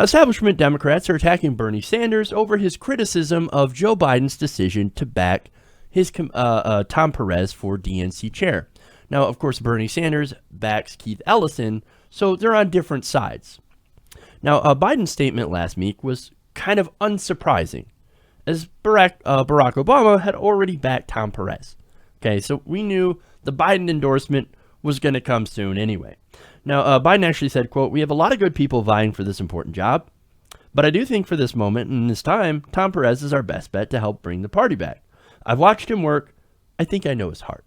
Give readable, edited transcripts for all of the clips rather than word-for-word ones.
Now, establishment Democrats are attacking Bernie Sanders over his criticism of Joe Biden's decision to back his Tom Perez for DNC chair. Now, of course, Bernie Sanders backs Keith Ellison, so they're on different sides. Now, Biden's statement last week was kind of unsurprising, as Barack Obama had already backed Tom Perez. Okay, so we knew the Biden endorsement was going to come soon anyway. Now, Biden actually said, quote, "We have a lot of good people vying for this important job, but I do think for this moment and this time, Tom Perez is our best bet to help bring the party back. I've watched him work. I think I know his heart."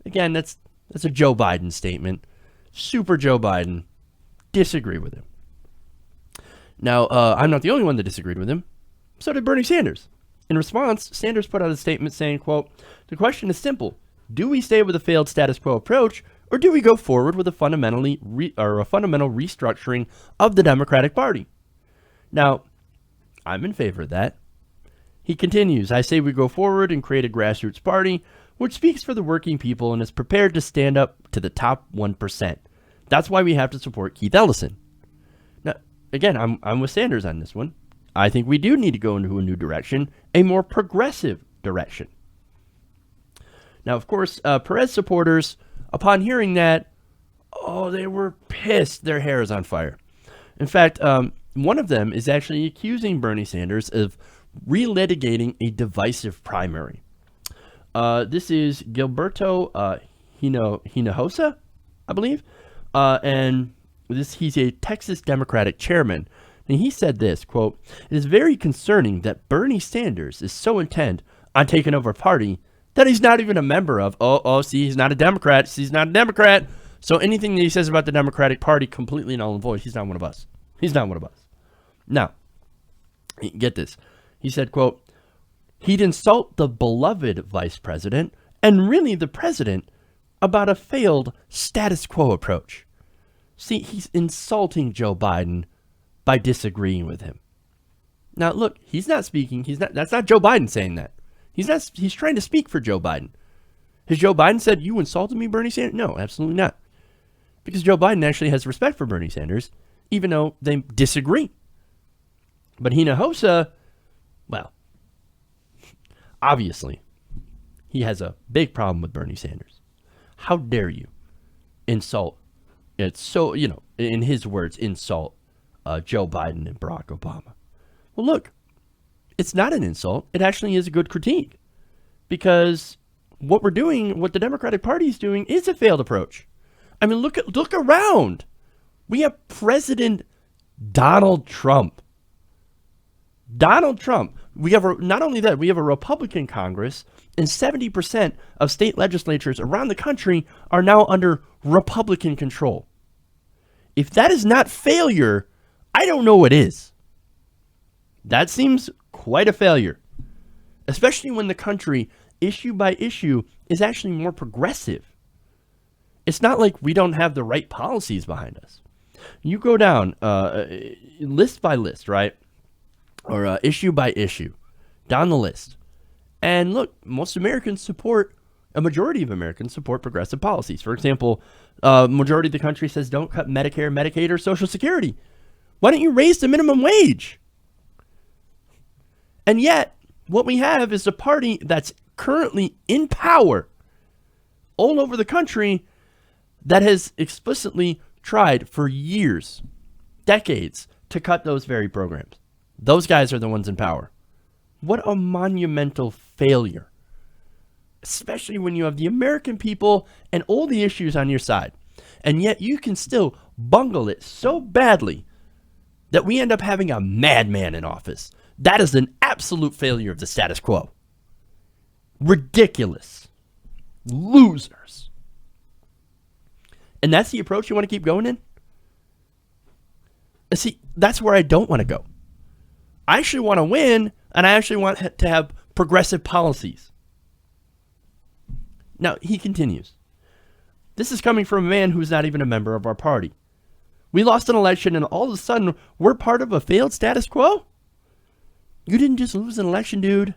Again, that's a Joe Biden statement. Super Joe Biden. Disagree with him. Now, I'm not the only one that disagreed with him. So did Bernie Sanders. In response, Sanders put out a statement saying, quote, "The question is simple. Do we stay with a failed status quo approach, or do we go forward with a fundamental restructuring of the Democratic Party?" Now, I'm in favor of that. He continues, "I say we go forward and create a grassroots party which speaks for the working people and is prepared to stand up to the top 1%. That's why we have to support Keith Ellison." Now, again, I'm with Sanders on this one. I think we do need to go into a new direction, a more progressive direction. Now, of course, Perez supporters, upon hearing that, they were pissed. Their hair is on fire. In fact, one of them is actually accusing Bernie Sanders of relitigating a divisive primary. This is Gilberto Hinojosa, I believe, and he's a Texas Democratic chairman. And he said this, quote, "It is very concerning that Bernie Sanders is so intent on taking over a party that he's not even a member of." See, he's not a Democrat. He's not a Democrat. So anything that he says about the Democratic Party, completely null and void. He's not one of us. He's not one of us. Now, get this. He said, quote, "He'd insult the beloved vice president and really the president about a failed status quo approach." See, he's insulting Joe Biden by disagreeing with him. Now, look, he's not speaking. That's not Joe Biden saying that. He's trying to speak for Joe Biden. Has Joe Biden said, "You insulted me, Bernie Sanders"? No, absolutely not. Because Joe Biden actually has respect for Bernie Sanders, even though they disagree. But Hinojosa, well, obviously, he has a big problem with Bernie Sanders. How dare you insult, it's so, in his words, insult Joe Biden and Barack Obama. Well, look, it's not an insult. It actually is a good critique. Because what we're doing, what the Democratic Party is doing, is a failed approach. I mean, look around. We have President Donald Trump. We have not only that, we have a Republican Congress, and 70% of state legislatures around the country are now under Republican control. If that is not failure, I don't know what is. That seems quite a failure, especially when the country, issue by issue, is actually more progressive. It's not like we don't have the right policies behind us. You go down list by list, right? Or issue by issue, down the list. And look, a majority of Americans support progressive policies. For example, majority of the country says don't cut Medicare, Medicaid, or Social Security. Why don't you raise the minimum wage? And yet, what we have is a party that's currently in power all over the country that has explicitly tried for years, decades, to cut those very programs. Those guys are the ones in power. What a monumental failure. Especially when you have the American people and all the issues on your side. And yet you can still bungle it so badly that we end up having a madman in office. That is an absolute failure of the status quo. Ridiculous. Losers. And that's the approach you want to keep going in? See, that's where I don't want to go. I actually want to win, and I actually want to have progressive policies. Now, he continues. This is coming from a man who's not even a member of our party. We lost an election, and all of a sudden, we're part of a failed status quo? You didn't just lose an election, dude.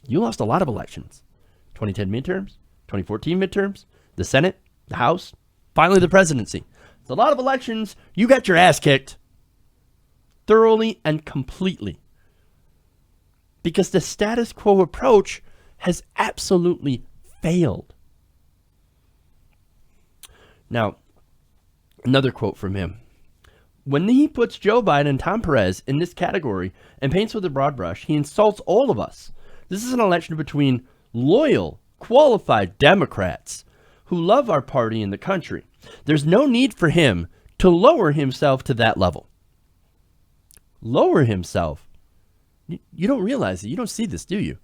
You lost a lot of elections. 2010 midterms, 2014 midterms, the Senate, the House, finally the presidency. It's a lot of elections. You got your ass kicked. thoroughly and completely. Because the status quo approach has absolutely failed. Now, another quote from him. When he puts Joe Biden and Tom Perez in this category and paints with a broad brush, he insults all of us. This is an election between loyal, qualified Democrats who love our party and the country. There's no need for him to lower himself to that level. Lower himself? You don't realize it. You don't see this, do you?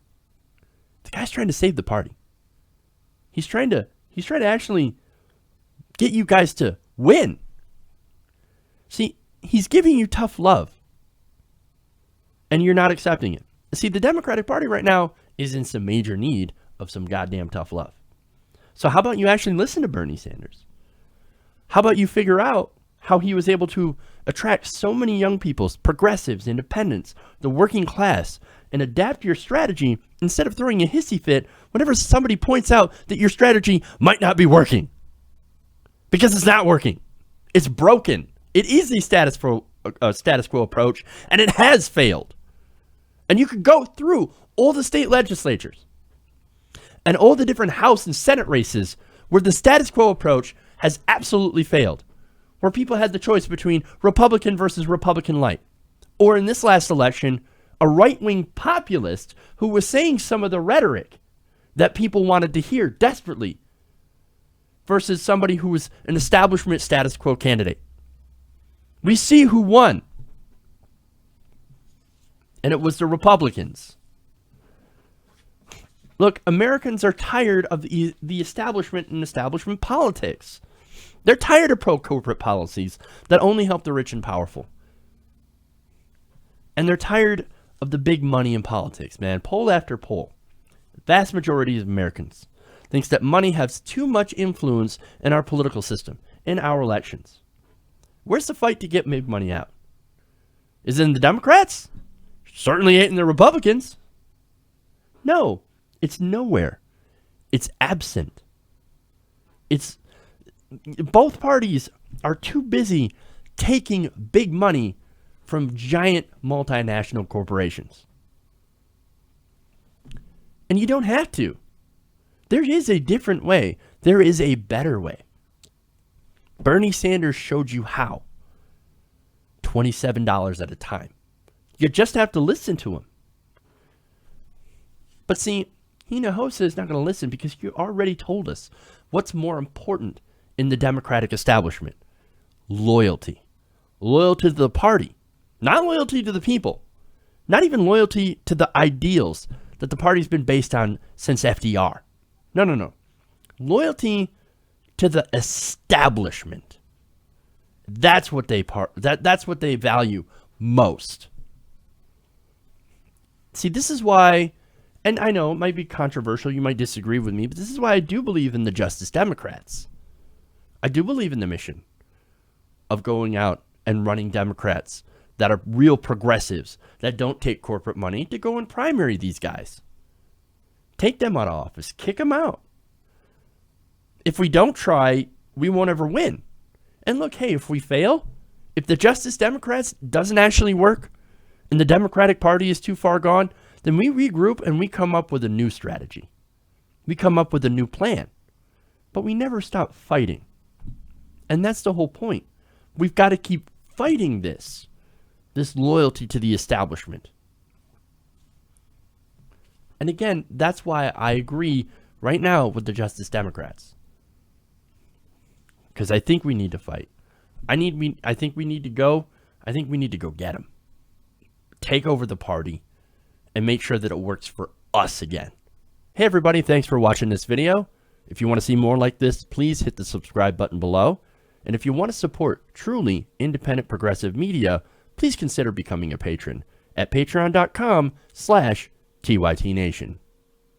The guy's trying to save the party. He's trying to actually get you guys to win. See, he's giving you tough love, and you're not accepting it. See, the Democratic Party right now is in some major need of some goddamn tough love. So how about you actually listen to Bernie Sanders? How about you figure out how he was able to attract so many young people, progressives, independents, the working class, and adapt your strategy instead of throwing a hissy fit whenever somebody points out that your strategy might not be working. Because it's not working. It's broken. It is the status quo approach, and it has failed. And you could go through all the state legislatures and all the different House and Senate races where the status quo approach has absolutely failed, where people had the choice between Republican versus Republican light, or in this last election, a right-wing populist who was saying some of the rhetoric that people wanted to hear desperately versus somebody who was an establishment status quo candidate. We see who won. And it was the Republicans. Look, Americans are tired of the establishment and establishment politics. They're tired of pro-corporate policies that only help the rich and powerful. And they're tired of the big money in politics, man. Poll after poll. The vast majority of Americans thinks that money has too much influence in our political system, in our elections. Where's the fight to get big money out? Is it in the Democrats? Certainly ain't in the Republicans. No, it's nowhere. It's absent. Both parties are too busy taking big money from giant multinational corporations. And you don't have to. There is a different way. There is a better way. Bernie Sanders showed you how. $27 at a time. You just have to listen to him. But see, Hinojosa is not going to listen because you already told us what's more important in the Democratic establishment. Loyalty. Loyalty to the party. Not loyalty to the people. Not even loyalty to the ideals that the party's been based on since FDR. No. Loyalty to the establishment. That's what that's what they value most. See, this is why, and I know it might be controversial, you might disagree with me, but this is why I do believe in the Justice Democrats. I do believe in the mission of going out and running Democrats that are real progressives, that don't take corporate money, to go and primary these guys. Take them out of office. Kick them out. If we don't try, we won't ever win. And look, hey, if we fail, if the Justice Democrats doesn't actually work and the Democratic Party is too far gone, then we regroup and we come up with a new strategy. We come up with a new plan. But we never stop fighting. And that's the whole point. We've got to keep fighting this loyalty to the establishment. And again, that's why I agree right now with the Justice Democrats. Because I think we need to fight. I think we need to go get them. Take over the party and make sure that it works for us again. Hey everybody, thanks for watching this video. If you want to see more like this, please hit the subscribe button below. And if you want to support truly independent progressive media, please consider becoming a patron at patreon.com/TYTNation.